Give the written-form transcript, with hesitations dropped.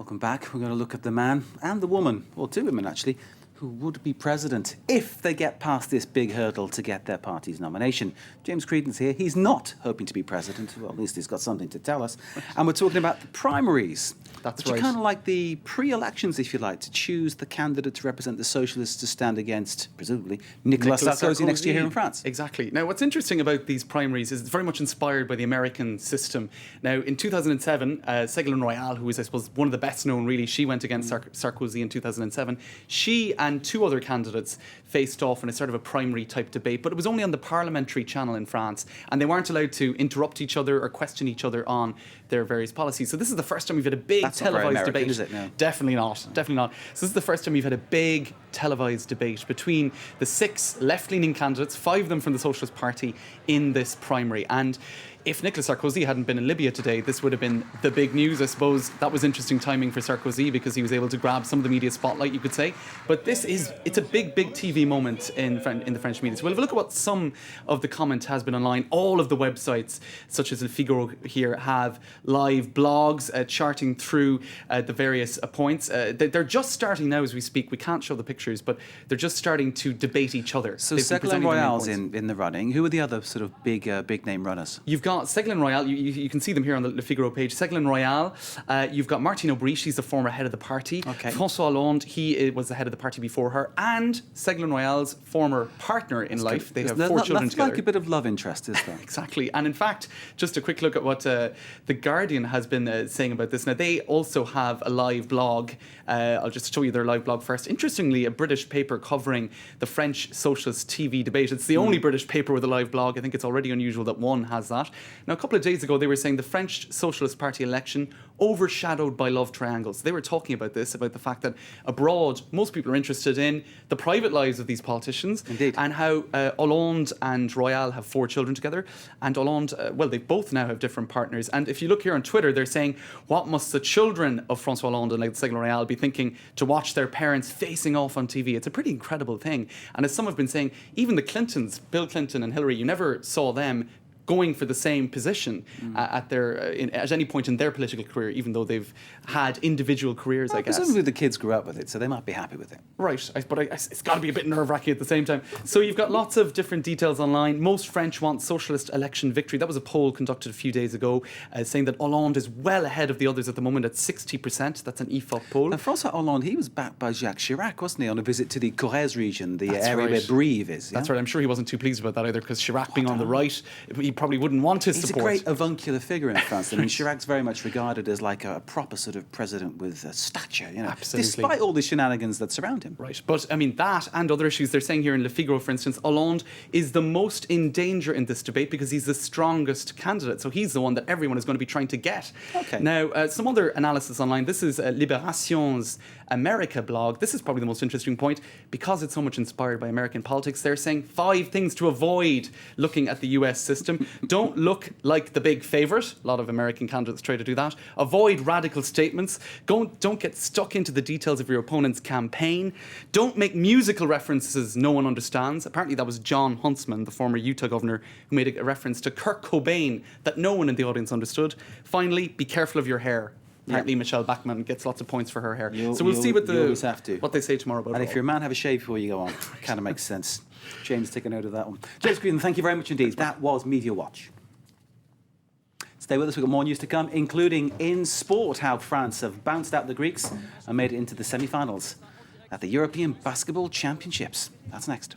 Welcome back. We're going to look at the man and the woman, or two women actually, who would be president if they get past this big hurdle to get their party's nomination. James Creedon's here. He's not hoping to be president. Well, at least he's got something to tell us. And we're talking about the primaries. That's which right. are kind of like the pre-elections, if you like, to choose the candidate to represent the socialists to stand against, presumably, Nicolas Sarkozy next year here in France. Exactly. Now, what's interesting about these primaries is it's very much inspired by the American system. Now, in 2007, Ségolène Royal, who is, I suppose, one of the best known, really, she went against Sarkozy in 2007. She and two other candidates faced off in a sort of a primary type debate, but it was only on the parliamentary channel in France, and they weren't allowed to interrupt each other or question each other on their various policies. So this is the first time we've had a big televised debate. Is it? No. Definitely not. Definitely not. So this is the first time we've had a big televised debate between the 6 left-leaning candidates, 5 of them from the Socialist Party, in this primary. And if Nicolas Sarkozy hadn't been in Libya today, this would have been the big news. I suppose that was interesting timing for Sarkozy because he was able to grab some of the media spotlight, you could say. But it's a big TV moment in the French media. So we'll have a look at what some of the comment has been online. All of the websites, such as Le Figaro here, have live blogs charting through the various points. They're just starting now as we speak. We can't show the pictures, but they're just starting to debate each other. So Ségolène Royal's in the running. Who are the other sort of big name runners? You've got Ségolène Royal, you can see them here on the Le Figaro page. Ségolène Royal, you've got Martine Aubry, she's the former head of the party. Okay. François Hollande, he was the head of the party before her. And Ségolène Royal's former partner in life. They have 4 children together. Like a bit of love interest, is there? Exactly. And in fact, just a quick look at what The Guardian has been saying about this. Now, they also have a live blog. I'll just show you their live blog first. Interestingly, a British paper covering the French socialist TV debate. It's the only British paper with a live blog. I think it's already unusual that one has that. Now, a couple of days ago, they were saying the French Socialist Party election overshadowed by love triangles. They were talking about this, about the fact that abroad, most people are interested in the private lives of these politicians. Indeed. And how Hollande and Royal have 4 children together. And Hollande, they both now have different partners. And if you look here on Twitter, they're saying, what must the children of François Hollande and like Ségolène Royal be thinking to watch their parents facing off on TV? It's a pretty incredible thing. And as some have been saying, even the Clintons, Bill Clinton and Hillary, you never saw them going for the same position at any point in their political career, even though they've had individual careers, I guess. Presumably the kids grew up with it, so they might be happy with it. Right, but it's got to be a bit nerve-wracking at the same time. So you've got lots of different details online. Most French want socialist election victory. That was a poll conducted a few days ago saying that Hollande is well ahead of the others at the moment at 60%. That's an IFOP poll. And François Hollande, he was backed by Jacques Chirac, wasn't he, on a visit to the Corrèze region, the That's area right. where Brive is. Yeah? That's right. I'm sure he wasn't too pleased about that either because Chirac being on the right, he probably wouldn't want his He's support. a great avuncular figure in France. I mean, Chirac's very much regarded as like a proper sort of president with stature, you know, Absolutely. despite all the shenanigans that surround him. Right, but I mean that and other issues. They're saying here in Le Figaro, for instance, Hollande is the most in danger in this debate because he's the strongest candidate. So he's the one that everyone is going to be trying to get. Okay. Now, some other analysis online. This is Libération's America blog. This is probably the most interesting point because it's so much inspired by American politics. They're saying 5 things to avoid looking at the US system. Don't look like the big favourite. A lot of American candidates try to do that. Avoid radical statements. Don't get stuck into the details of your opponent's campaign. Don't make musical references no one understands. Apparently that was John Huntsman, the former Utah governor, who made a reference to Kurt Cobain that no one in the audience understood. Finally, be careful of your hair. Apparently Michelle Bachmann gets lots of points for her hair. So we'll see what they say tomorrow about it. And if you're a man, have a shave before you go on. Kind of makes sense. James, take a note of that one. James Creedon, thank you very much indeed. That was Media Watch. Stay with us, we've got more news to come, including in sport, how France have bounced out the Greeks and made it into the semi-finals at the European Basketball Championships. That's next.